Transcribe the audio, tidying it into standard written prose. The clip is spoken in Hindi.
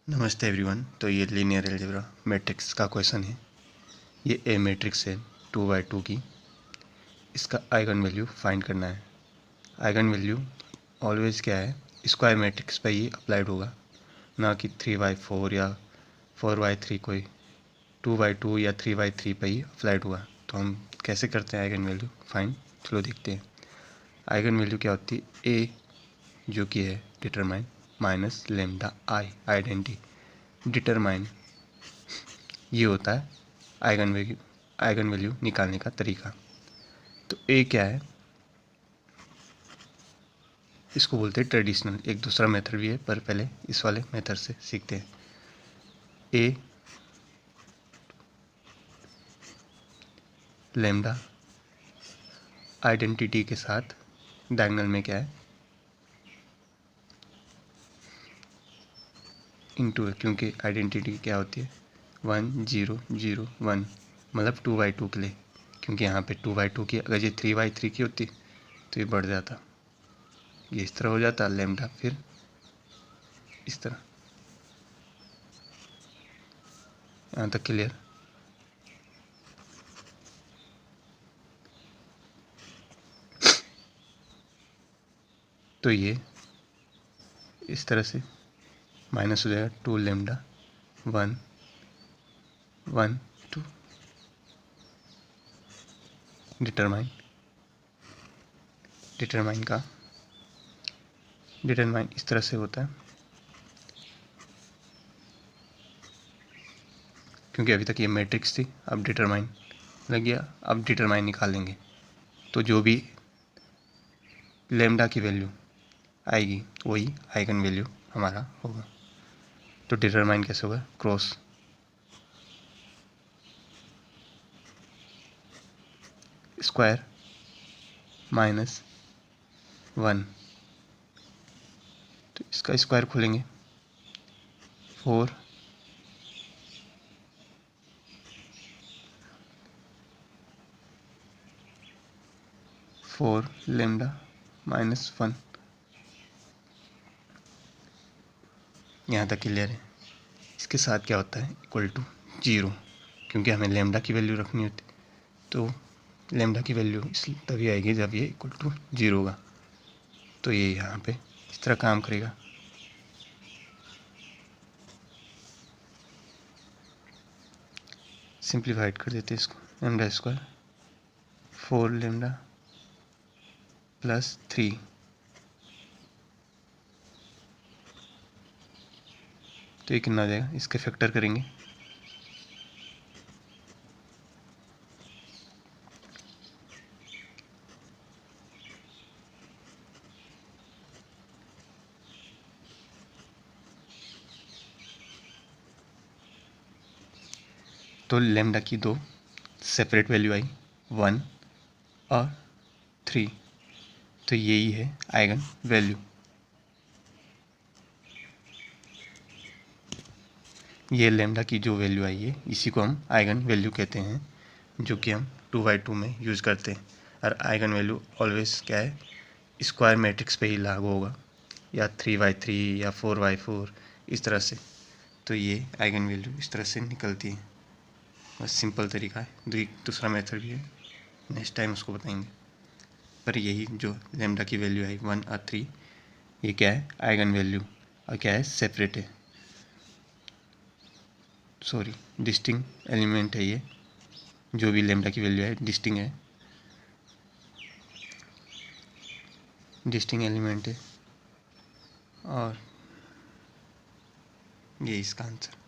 नमस्ते एवरीवन। तो ये लीनियर अलजेब्रा मैट्रिक्स का क्वेश्चन है। ये ए मैट्रिक्स है 2x2 की। इसका आइगन वैल्यू फाइंड करना है। आइगन वैल्यू ऑलवेज क्या है, स्क्वायर मैट्रिक्स पर ही अप्लाइड होगा, ना कि 3x4 या 4x3 कोई 2x2 या 3x3 पर ही अप्लाइड हुआ। तो हम कैसे करते हैं आइगन वैल्यू फाइंड, चलो देखते हैं। आइगन वैल्यू क्या होती है, ए जो कि है determine minus lambda I identity determine, ये होता है आइगन वैल्यू निकालने का तरीका। तो ए क्या है, इसको बोलते हैं ट्रेडिशनल। एक दूसरा मेथड भी है पर पहले इस वाले मेथड से सीखते हैं। ए लेमडा आइडेंटिटी के साथ डायगोनल में क्या है, इनटू है, क्योंकि आइडेंटिटी क्या होती है 1 0 0 1, मतलब 2x2 के लिए। क्योंकि यहाँ पे 2x2 की, अगर ये 3x3 की होती तो ये बढ़ जाता, ये इस तरह हो जाता लेमडा, फिर इस तरह। यहाँ तक क्लियर। तो ये इस तरह से माइनस हो जाएगा 2 लेमडा 1 1 2। डिटरमाइन इस तरह से होता है, क्योंकि अभी तक ये मैट्रिक्स थी, अब डिटरमाइन लग गया। अब डिटरमाइन निकालेंगे तो जो भी लेमडा की वैल्यू आएगी वही आइगन वैल्यू हमारा होगा। तो डिटरमाइन कैसे होगा, क्रॉस स्क्वायर माइनस 1, तो इसका स्क्वायर खोलेंगे 4 4 लेमडा माइनस 1। यहाँ तक क्लियर है। इसके साथ क्या होता है, इक्वल टू 0, क्योंकि हमें लेमडा की वैल्यू रखनी होती, तो लेमडा की वैल्यू इसलिए तभी आएगी जब ये इक्वल टू 0 होगा। तो ये यहाँ पे इस तरह काम करेगा। सिंप्लीफाइड कर देते हैं इसको, लेमडा स्क्वायर 4 लेमडा प्लस 3, तो ये कितना आ जाएगा, इसके फैक्टर करेंगे तो लेमडा की दो सेपरेट वैल्यू आई, 1 और 3, तो यही है आइगन वैल्यू। ये लेमडा की जो वैल्यू आई है इसी को हम आइगन वैल्यू कहते हैं, जो कि हम 2x2 में यूज़ करते हैं। और आइगन वैल्यू ऑलवेज क्या है, स्क्वायर मैट्रिक्स पे ही लागू होगा, या 3x3 या 4x4 इस तरह से। तो ये आइगन वैल्यू इस तरह से निकलती है। बस सिंपल तरीका है। दूसरा मेथड भी है, नेक्स्ट टाइम उसको बताएंगे। पर यही जो लेमडा की वैल्यू है 1 और 3, ये क्या है, आइगन वैल्यू, और क्या है, सेपरेट है, सॉरी डिस्टिंक्ट एलिमेंट है। ये जो भी लेमडा की वैल्यू है डिस्टिंक्ट एलिमेंट है, और ये इसका आंसर।